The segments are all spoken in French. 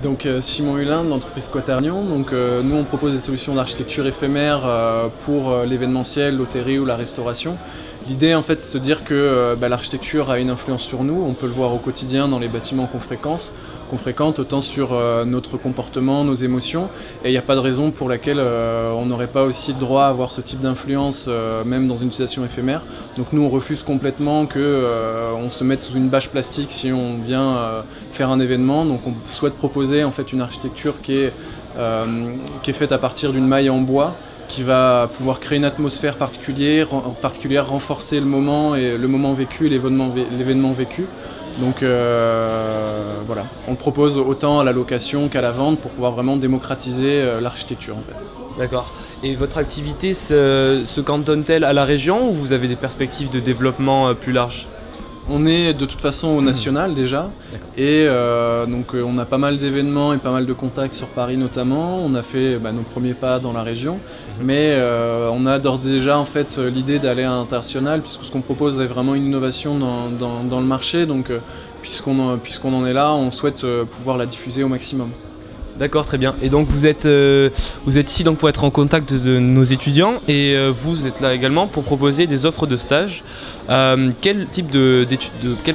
Donc Simon Hulin de l'entreprise Quaternion. Donc nous on propose des solutions d'architecture éphémère pour l'événementiel, l'hôtellerie ou la restauration. L'idée en fait c'est de se dire que l'architecture a une influence sur nous, on peut le voir au quotidien dans les bâtiments qu'on fréquente autant sur notre comportement, nos émotions, et il n'y a pas de raison pour laquelle on n'aurait pas aussi le droit à avoir ce type d'influence même dans une utilisation éphémère. Donc nous on refuse complètement qu'on se mette sous une bâche plastique si on vient faire un événement, donc on souhaite proposer en fait une architecture qui est faite à partir d'une maille en bois qui va pouvoir créer une atmosphère particulière, renforcer le moment vécu et l'événement vécu. Donc voilà, on le propose autant à la location qu'à la vente pour pouvoir vraiment démocratiser l'architecture en fait. D'accord. Et votre activité se cantonne-t-elle à la région ou vous avez des perspectives de développement plus larges ? On est de toute façon au national déjà, et donc on a pas mal d'événements et pas mal de contacts sur Paris notamment. On a fait nos premiers pas dans la région, mais on a d'ores et déjà en fait l'idée d'aller à l'international, puisque ce qu'on propose est vraiment une innovation dans le marché. Donc puisqu'on en est là, on souhaite pouvoir la diffuser au maximum. D'accord, très bien. Et donc vous êtes ici donc pour être en contact de nos étudiants et vous êtes là également pour proposer des offres de stage. Quel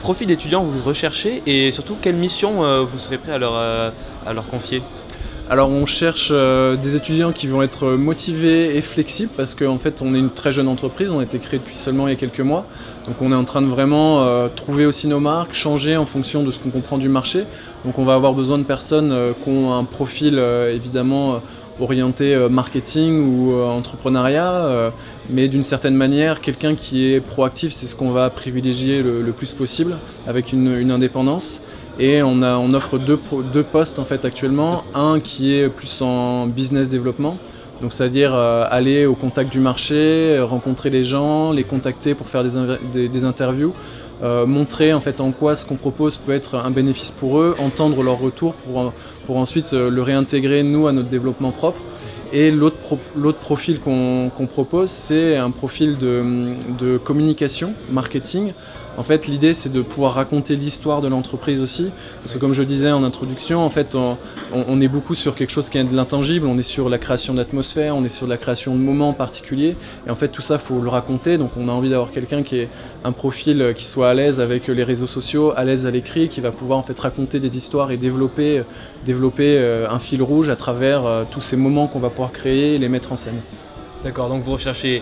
profil d'étudiants vous recherchez et surtout quelle mission vous serez prêt à leur confier ? Alors on cherche des étudiants qui vont être motivés et flexibles parce qu'en fait on est une très jeune entreprise, on a été créé depuis seulement il y a quelques mois. Donc on est en train de vraiment trouver aussi nos marques, changer en fonction de ce qu'on comprend du marché. Donc on va avoir besoin de personnes qui ont un profil évidemment orienté marketing ou entrepreneuriat, mais d'une certaine manière quelqu'un qui est proactif, c'est ce qu'on va privilégier le plus possible avec une indépendance. Et on offre deux postes en fait actuellement, un qui est plus en business développement, donc c'est-à-dire aller au contact du marché, rencontrer les gens, les contacter pour faire des interviews, montrer en fait en quoi ce qu'on propose peut être un bénéfice pour eux, entendre leur retour pour ensuite le réintégrer nous à notre développement propre. Et l'autre profil qu'on propose, c'est un profil de communication, marketing. En fait, l'idée, c'est de pouvoir raconter l'histoire de l'entreprise aussi. Parce que comme je le disais en introduction, en fait, on est beaucoup sur quelque chose qui est de l'intangible. On est sur la création d'atmosphère, on est sur la création de moments particuliers. Et en fait, tout ça, il faut le raconter. Donc, on a envie d'avoir quelqu'un qui ait un profil qui soit à l'aise avec les réseaux sociaux, à l'aise à l'écrit, qui va pouvoir en fait raconter des histoires et développer un fil rouge à travers tous ces moments qu'on va pouvoir créer et les mettre en scène. D'accord, donc vous recherchez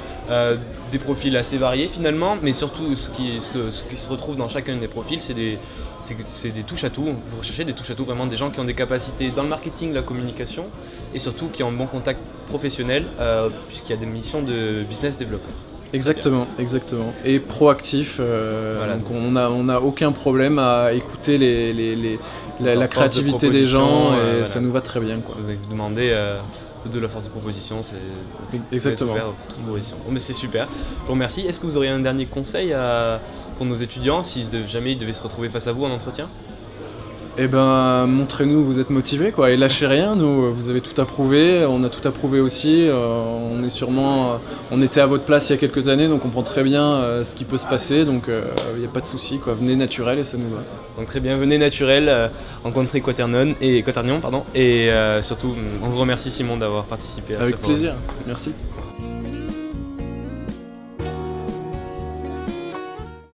des profils assez variés finalement, mais surtout ce qui se retrouve dans chacun des profils, c'est des touches-à-tout. Vous recherchez des touches-à-tout, vraiment des gens qui ont des capacités dans le marketing, la communication, et surtout qui ont un bon contact professionnel, puisqu'il y a des missions de business développeur. Exactement, exactement. Et proactif, Voilà. Donc on n'a aucun problème à écouter la créativité des gens, et voilà. ça nous va très bien, quoi. Vous demandez de la force de proposition, c'est Exactement. ouvert pour toute proposition. Bon, mais c'est super, je vous remercie. Est-ce que vous auriez un dernier conseil pour nos étudiants si jamais ils devaient se retrouver face à vous en entretien ? Eh ben, montrez-nous, vous êtes motivés, quoi, et lâchez rien. Nous, vous avez tout approuvé, on a tout approuvé aussi. On était à votre place il y a quelques années, donc on comprend très bien ce qui peut se passer. Donc, il n'y a pas de souci, quoi. Venez naturel et ça nous va. Donc très bien, venez naturel, rencontrer Quaternion, et surtout, on vous remercie Simon d'avoir participé à ce forum. Avec plaisir, merci.